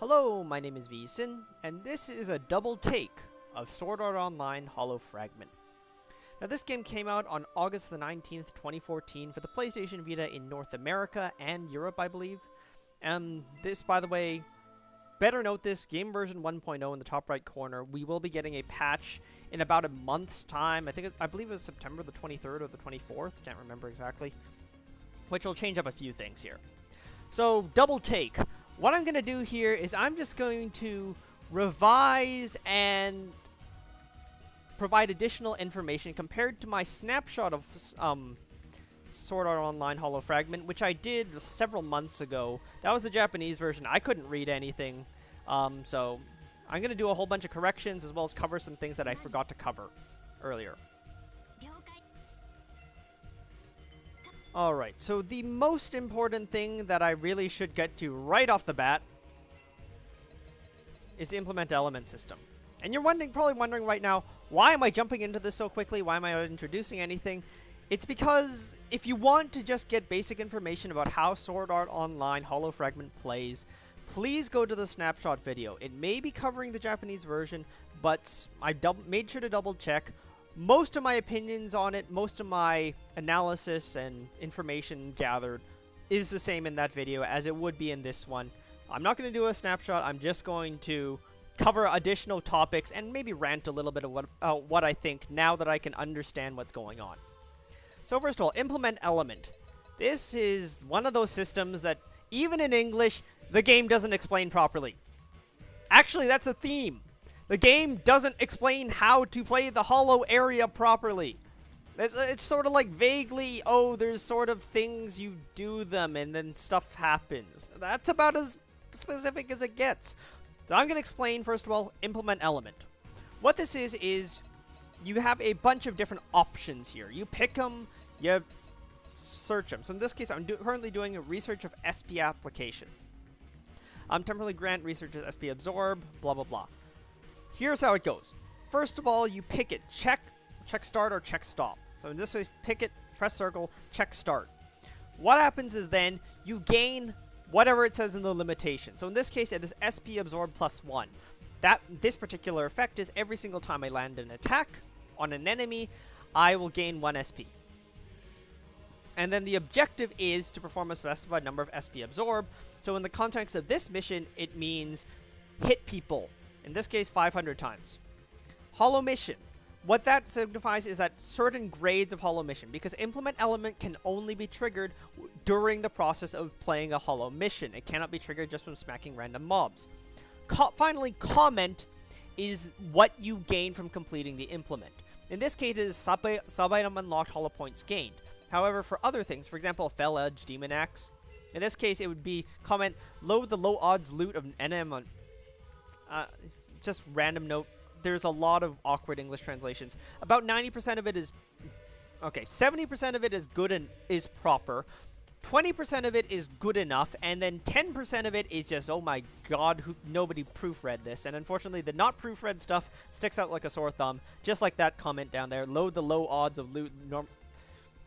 Hello, my name is Vsin, and this is a double take of Sword Art Online Hollow Fragment. Now this game came out on August the 19th, 2014 for the PlayStation Vita in North America and Europe, I believe. This, by the way, better note this, game version 1.0 in the top right corner. We will be getting a patch in about a month's time. I believe it was September the 23rd or the 24th, can't remember exactly, which will change up a few things here. So, double take. What I'm going to do here is I'm just going to revise and provide additional information compared to my snapshot of Sword Art Online Hollow Fragment, which I did several months ago. That was the Japanese version. I couldn't read anything, so I'm going to do a whole bunch of corrections as well as cover some things that I forgot to cover earlier. Alright, so the most important thing that I really should get to right off the bat is the implement element system. And you're probably wondering right now, why am I jumping into this so quickly? Why am I not introducing anything? It's because if you want to just get basic information about how Sword Art Online Hollow Fragment plays, please go to the snapshot video. It may be covering the Japanese version, but I made sure to double check. Most of my opinions on it, most of my analysis and information gathered is the same in that video as it would be in this one. I'm not going to do a snapshot, I'm just going to cover additional topics and maybe rant a little bit of what I think now that I can understand what's going on. So first of all, implement element. This is one of those systems that, even in English, the game doesn't explain properly. Actually, that's a theme. The game doesn't explain how to play the hollow area properly. It's sort of like vaguely, oh, there's sort of things you do them and then stuff happens. That's about as specific as it gets. So I'm going to explain, first of all, implement element. What this is you have a bunch of different options here. You pick them, you search them. So in this case, I'm currently doing a research of SP application. Temporarily grant research of SP absorb, blah, blah, blah. Here's how it goes. First of all, you pick it. Check start or check stop. So in this case, pick it, press circle, check start. What happens is then you gain whatever it says in the limitation. So in this case, it is SP absorb +1. This particular effect is every single time I land an attack on an enemy, I will gain 1 SP. And then the objective is to perform a specified number of SP absorb. So in the context of this mission, it means hit people. In this case, 500 times. Hollow mission. What that signifies is that certain grades of hollow mission, because implement element can only be triggered during the process of playing a hollow mission. It cannot be triggered just from smacking random mobs. Finally, comment is what you gain from completing the implement. In this case, it is sub-item unlocked hollow points gained. However, for other things, for example, Fell Edge, Demon Axe, in this case, it would be comment load the low odds loot of an NM on... just random note, there's a lot of awkward English translations. About 90% of it is... Okay, 70% of it is good and is proper. 20% of it is good enough, and then 10% of it is just, oh my god, nobody proofread this. And unfortunately, the not proofread stuff sticks out like a sore thumb, just like that comment down there. Load the low odds of loot.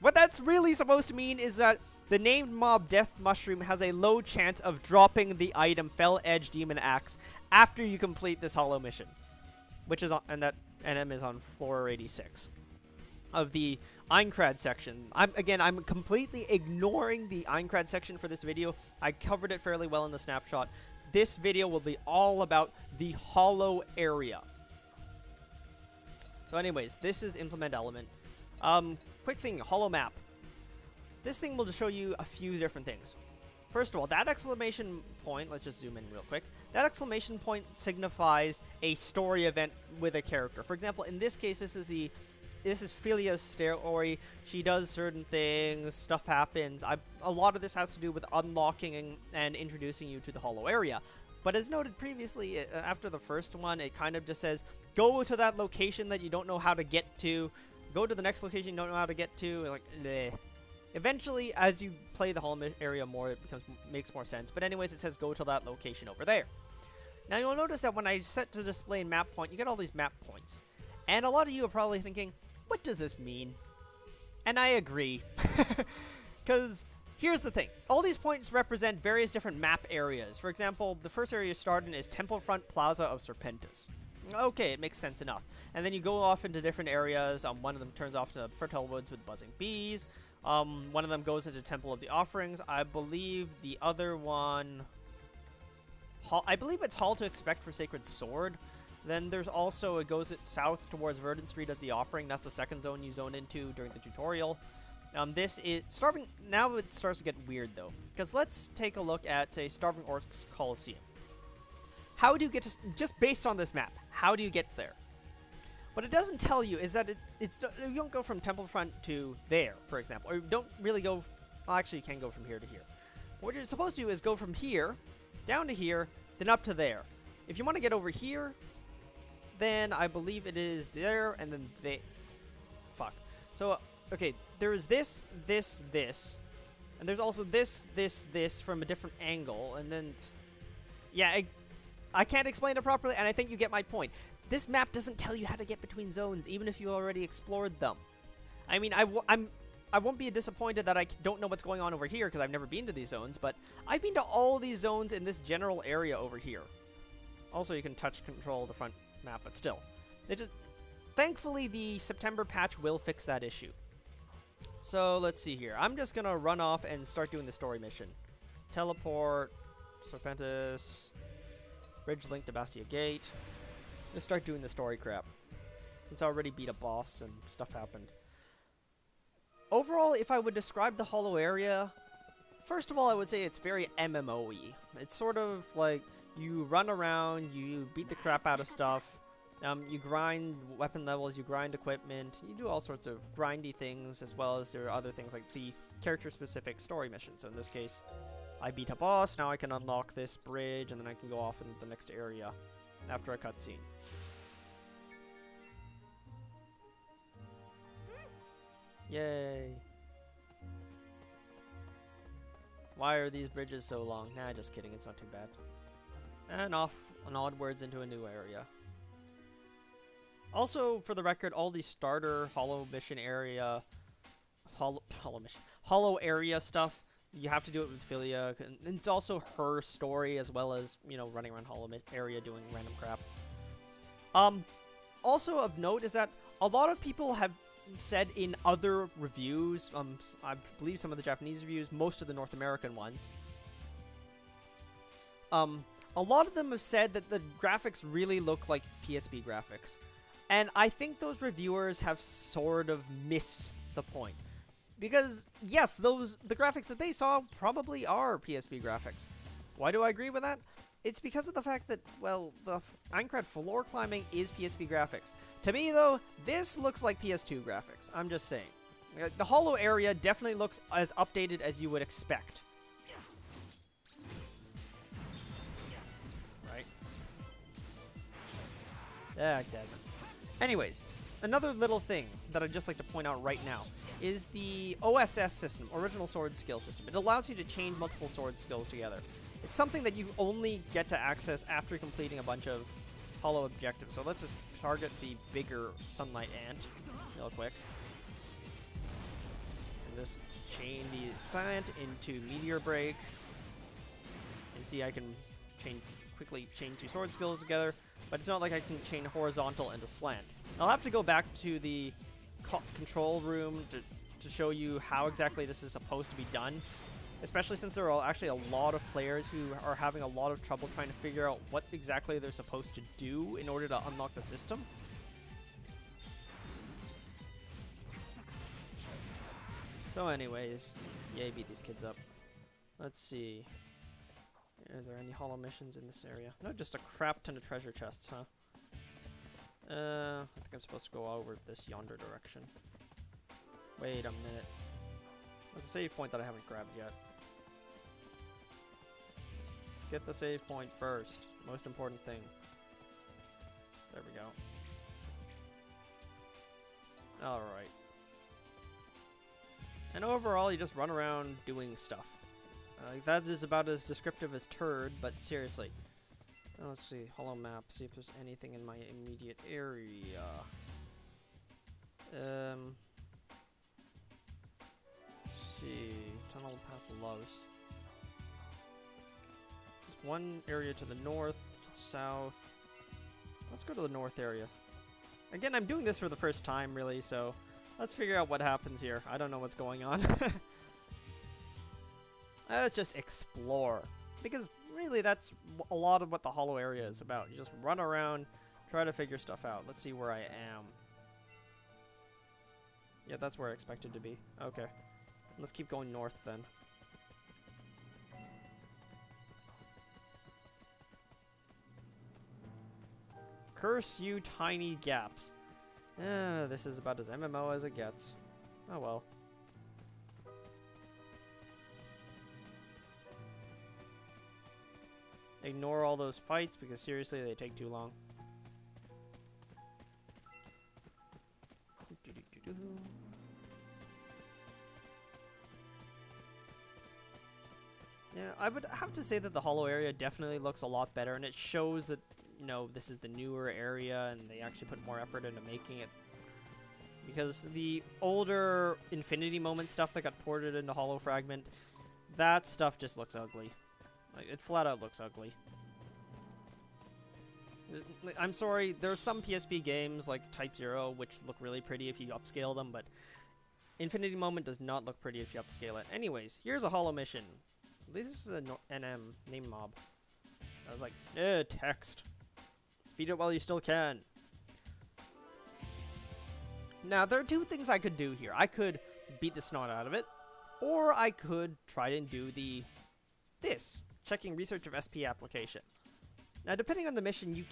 What that's really supposed to mean is that the named mob Death Mushroom has a low chance of dropping the item Fell Edge Demon Axe after you complete this hollow mission, which is on, and that NM is on floor 86 of the Einkrad section. I'm completely ignoring the Einkrad section for this video. I covered it fairly well in the snapshot. This video will be all about the hollow area. So anyways, this is implement element. Quick thing, hollow map. This thing will just show you a few different things. First of all, that exclamation point, let's just zoom in real quick. That exclamation point signifies a story event with a character. For example, in this case, this is Philia's story. She does certain things, stuff happens. A lot of this has to do with unlocking and introducing you to the hollow area. But as noted previously, after the first one, it kind of just says, go to that location that you don't know how to get to. Go to the next location you don't know how to get to. Like, bleh. Eventually, as you play the hollow area more, it makes more sense. But anyways, it says go to that location over there. Now you'll notice that when I set to display map point, you get all these map points. And a lot of you are probably thinking, what does this mean? And I agree. Because Here's the thing. All these points represent various different map areas. For example, the first area you start in is Temple Front Plaza of Serpentis. Okay, it makes sense enough. And then you go off into different areas. One of them turns off to Fertile Woods with buzzing bees. One of them goes into Temple of the Offerings. I believe the other one... I believe it's Hall to Expect for Sacred Sword. Then there's also, it goes south towards Verdant Street of the Offering. That's the second zone you zone into during the tutorial. This is Starving. Now it starts to get weird though, because let's take a look at, say, Starving Orcs Coliseum. How do you get to, just based on this map, how do you get there? What it doesn't tell you is that you don't go from Temple Front to there, for example, or you don't really go. Well, actually, you can go from here to here. What you're supposed to do is go from here down to here, then up to there. If you want to get over here, then I believe it is there, and then they. Fuck. So. Okay, there is this, and there's also this from a different angle, and then, yeah, I can't explain it properly, and I think you get my point. This map doesn't tell you how to get between zones, even if you already explored them. I mean, I won't be disappointed that I don't know what's going on over here, because I've never been to these zones, but I've been to all these zones in this general area over here. Also, you can touch control the front map, but still. Thankfully, the September patch will fix that issue. So, let's see here. I'm just gonna run off and start doing the story mission. Teleport, Serpentis, Bridge link to Bastia Gate. Let's start doing the story crap. Since I already beat a boss and stuff happened. Overall, if I would describe the Hollow area, first of all, I would say it's very MMO-y. It's sort of like you run around, you beat the crap out of stuff. You grind weapon levels, you grind equipment, you do all sorts of grindy things, as well as there are other things like the character-specific story missions. So in this case, I beat a boss, now I can unlock this bridge, and then I can go off into the next area after a cutscene. Yay! Why are these bridges so long? Nah, just kidding, it's not too bad. And off and onwards into a new area. Also, for the record, all the starter Hollow mission area, Hollow area stuff, you have to do it with Philia. And it's also her story, as well as, you know, running around Hollow area doing random crap. Also of note is that a lot of people have said in other reviews, I believe some of the Japanese reviews, most of the North American ones, a lot of them have said that the graphics really look like PSV graphics. And I think those reviewers have sort of missed the point. Because, yes, the graphics that they saw probably are PSV graphics. Why do I agree with that? It's because of the fact that, well, the Aincrad floor climbing is PSV graphics. To me, though, this looks like PS2 graphics. I'm just saying. The Hollow area definitely looks as updated as you would expect. Right? Ah, damn it. Anyways, another little thing that I'd just like to point out right now is the OSS system, Original Sword Skill System. It allows you to chain multiple sword skills together. It's something that you only get to access after completing a bunch of Hollow objectives. So let's just target the bigger Sunlight Ant real quick. And just chain the Slant into Meteor Break. And see, I can quickly chain two sword skills together. But it's not like I can chain horizontal into slant. I'll have to go back to the control room to show you how exactly this is supposed to be done. Especially since there are actually a lot of players who are having a lot of trouble trying to figure out what exactly they're supposed to do in order to unlock the system. So anyways, yay, beat these kids up. Let's see. Are there any Hollow missions in this area? No, just a crap ton of treasure chests, huh? I think I'm supposed to go over this yonder direction. Wait a minute. There's a save point that I haven't grabbed yet. Get the save point first. Most important thing. There we go. Alright. And overall, you just run around doing stuff. That is about as descriptive as turd, but seriously. Let's see, Hollow map, see if there's anything in my immediate area. See, Tunnel past Loves. There's one area to the north, south. Let's go to the north area. Again, I'm doing this for the first time, really, so let's figure out what happens here. I don't know what's going on. Let's just explore. Because, really, that's a lot of what the hollow area is about. You just run around, try to figure stuff out. Let's see where I am. Yeah, that's where I expected to be. Okay. Let's keep going north, then. Curse you, tiny gaps. This is about as MMO as it gets. Oh well. Ignore all those fights because seriously they take too long. Yeah, I would have to say that the hollow area definitely looks a lot better, and it shows that, you know, this is the newer area and they actually put more effort into making it. Because the older Infinity Moment stuff that got ported into Hollow Fragment, that stuff just looks ugly. Like, it flat out looks ugly. I'm sorry, there are some PSV games like Type 0 which look really pretty if you upscale them, but Infinity Moment does not look pretty if you upscale it. Anyways, here's a hollow mission. This is a NM, name mob. I was like, text. Feed it while you still can. Now, there are two things I could do here. I could beat the snot out of it, or I could try and do this, checking research of SP application. Now, depending on the mission,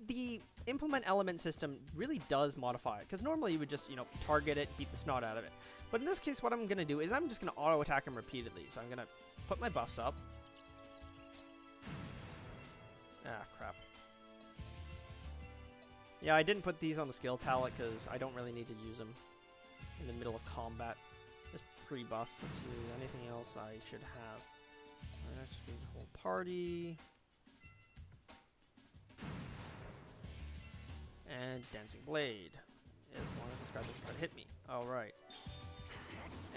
the implement element system really does modify it, because normally you would just, you know, target it, beat the snot out of it. But in this case, what I'm going to do is I'm just going to auto-attack him repeatedly. So I'm going to put my buffs up. Ah, crap. Yeah, I didn't put these on the skill palette because I don't really need to use them in the middle of combat. Just pre-buff. Let's see, anything else I should have? That should be the whole party. And Dancing Blade. As long as this guy doesn't try to hit me. Alright.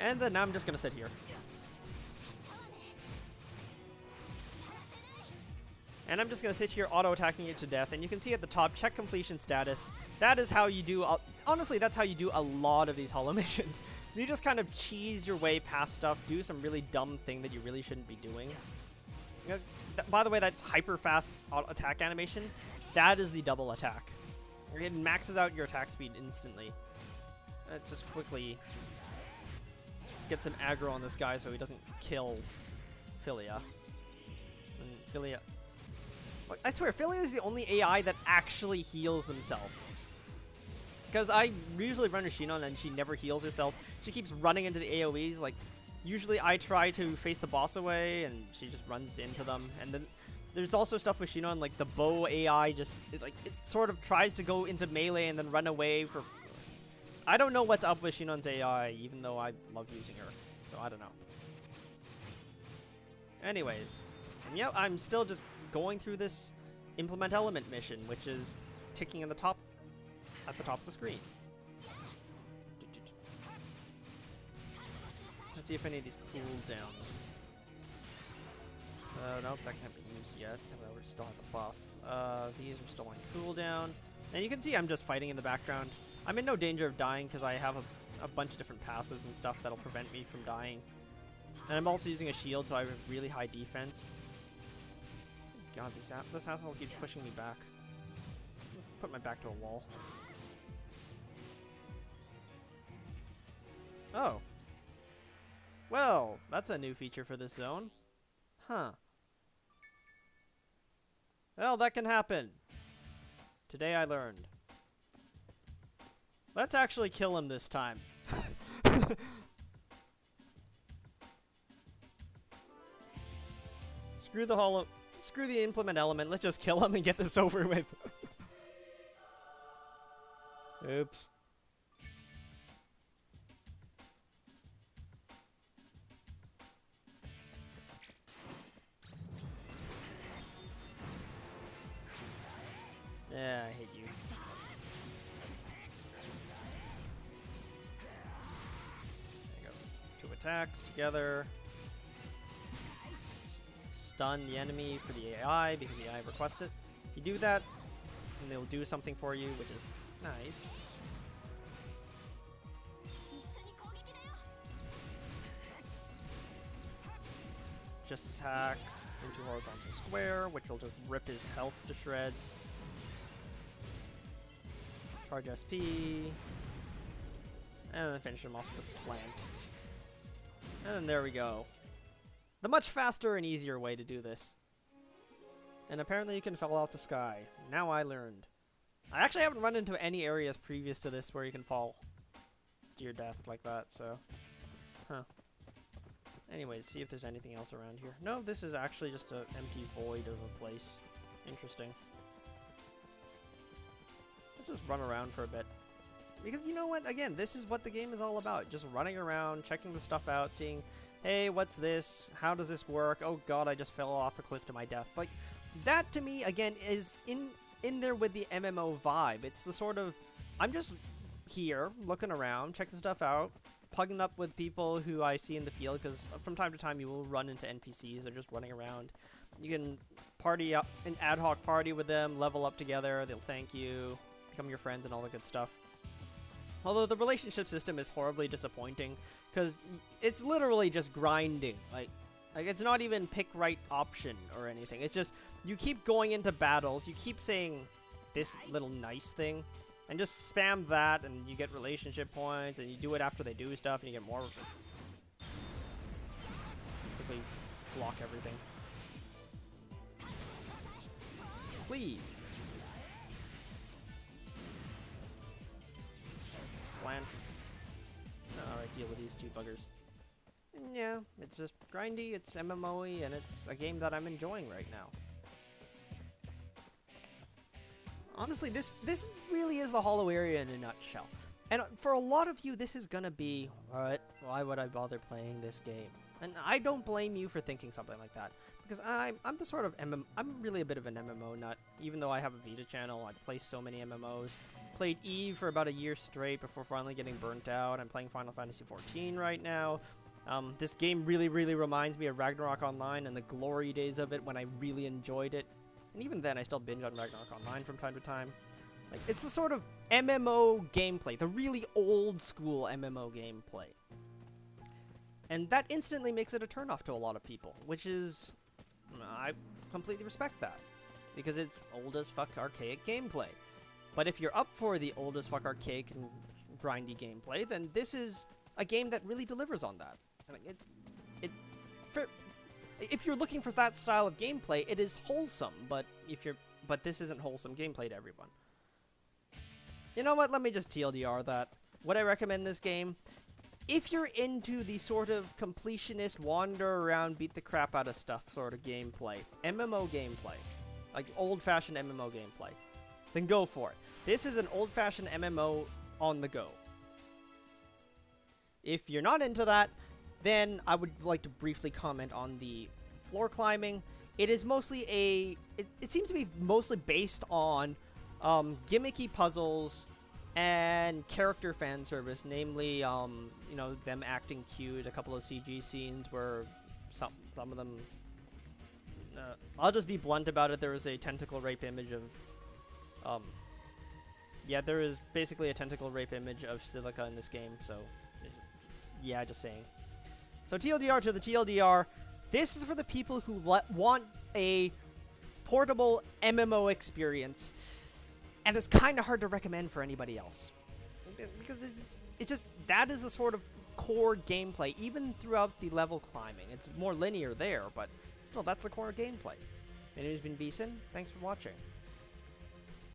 And then I'm just going to sit here. And I'm just going to sit here auto-attacking it to death. And you can see at the top, check completion status. That is how you do, honestly, that's how you do a lot of these hollow missions. You just kind of cheese your way past stuff, do some really dumb thing that you really shouldn't be doing. Because, by the way, that's hyper-fast attack animation. That is the double attack. It maxes out your attack speed instantly. Let's just quickly get some aggro on this guy so he doesn't kill Philia. And Philia... I swear, Philia is the only AI that actually heals himself. Because I usually run a Shinon and she never heals herself. She keeps running into the AoEs. Like, usually I try to face the boss away and she just runs into them. And then there's also stuff with Shinon, like the bow AI just, it sort of tries to go into melee and then run away for... I don't know what's up with Shinon's AI, even though I love using her. So I don't know. Anyways. And yeah, I'm still just going through this implement element mission, which is ticking at the top of the screen. Let's see if any of these cooldowns. Nope, that can't be used yet because I still have the buff. These are still on cooldown, and you can see I'm just fighting in the background. I'm in no danger of dying because I have a bunch of different passives and stuff that'll prevent me from dying. And I'm also using a shield, so I have really high defense. God, this asshole keeps pushing me back. Put my back to a wall. Oh. Well, that's a new feature for this zone. Huh. Well, that can happen. Today I learned. Let's actually kill him this time. Screw the implement element. Let's just kill him and get this over with. Oops. Yeah, I hate you. There you go. attacks together. Stun the enemy for the AI because the AI requests it. If you do that, and they'll do something for you, which is nice. Just attack into horizontal square, which will just rip his health to shreds. Charge SP. And then finish him off with a slant. And then there we go. The much faster and easier way to do this. And apparently you can fall off the sky. Now I learned. I actually haven't run into any areas previous to this where you can fall to your death like that, so... Huh. Anyways, see if there's anything else around here. No, this is actually just an empty void of a place. Interesting. Let's just run around for a bit. Because you know what? Again, this is what the game is all about. Just running around, checking the stuff out, seeing, hey, what's this? How does this work? Oh god, I just fell off a cliff to my death. Like, that to me, again, is in there with the MMO vibe. It's the sort of, I'm just here, looking around, checking stuff out, plugging up with people who I see in the field, because from time to time you will run into NPCs. They're just running around. You can party up, an ad hoc party with them, level up together, they'll thank you, become your friends and all the good stuff. Although the relationship system is horribly disappointing, because it's literally just grinding. Like it's not even pick right option or anything. It's just, you keep going into battles, you keep saying this little nice thing, and just spam that, and you get relationship points, and you do it after they do stuff, and you get more. Quickly block everything. Cleave. Slant. Alright, deal with these two buggers. And yeah, it's just grindy, it's MMO-y, and it's a game that I'm enjoying right now. Honestly, this really is the Hollow area in a nutshell. And for a lot of you, this is gonna be, what? Why would I bother playing this game? And I don't blame you for thinking something like that. Because I'm the sort of I'm really a bit of an MMO nut. Even though I have a Vita channel, I play so many MMOs. Played Eve for about a year straight before finally getting burnt out. I'm playing Final Fantasy XIV right now. This game really reminds me of Ragnarok Online and the glory days of it when I really enjoyed it. And even then, I still binge on Ragnarok Online from time to time. Like, it's the sort of MMO gameplay, the really old school MMO gameplay. And that instantly makes it a turnoff to a lot of people, which is... I completely respect that. Because it's old as fuck archaic gameplay. But if you're up for the old as fuck archaic and grindy gameplay, then this is a game that really delivers on that. If you're looking for that style of gameplay, it is wholesome, but this isn't wholesome gameplay to everyone. You know what? Let me just TLDR that. Would I recommend this game? If you're into the sort of completionist, wander around, beat the crap out of stuff sort of gameplay, MMO gameplay, like old-fashioned MMO gameplay, then go for it. This is an old-fashioned MMO on the go. If you're not into that, then I would like to briefly comment on the floor climbing. It is mostly it seems to be mostly based on gimmicky puzzles and character fan service, namely, you know, them acting cute, a couple of CG scenes where some of them, I'll just be blunt about it, there is a tentacle rape image of, yeah, there is basically a tentacle rape image of Silica in this game, so, yeah, just saying. So TLDR to the TLDR, this is for the people who want a portable MMO experience, and it's kind of hard to recommend for anybody else. Because it's just, that is a sort of core gameplay, even throughout the level climbing. It's more linear there, but still, that's the core gameplay. My name has been Beeson, thanks for watching.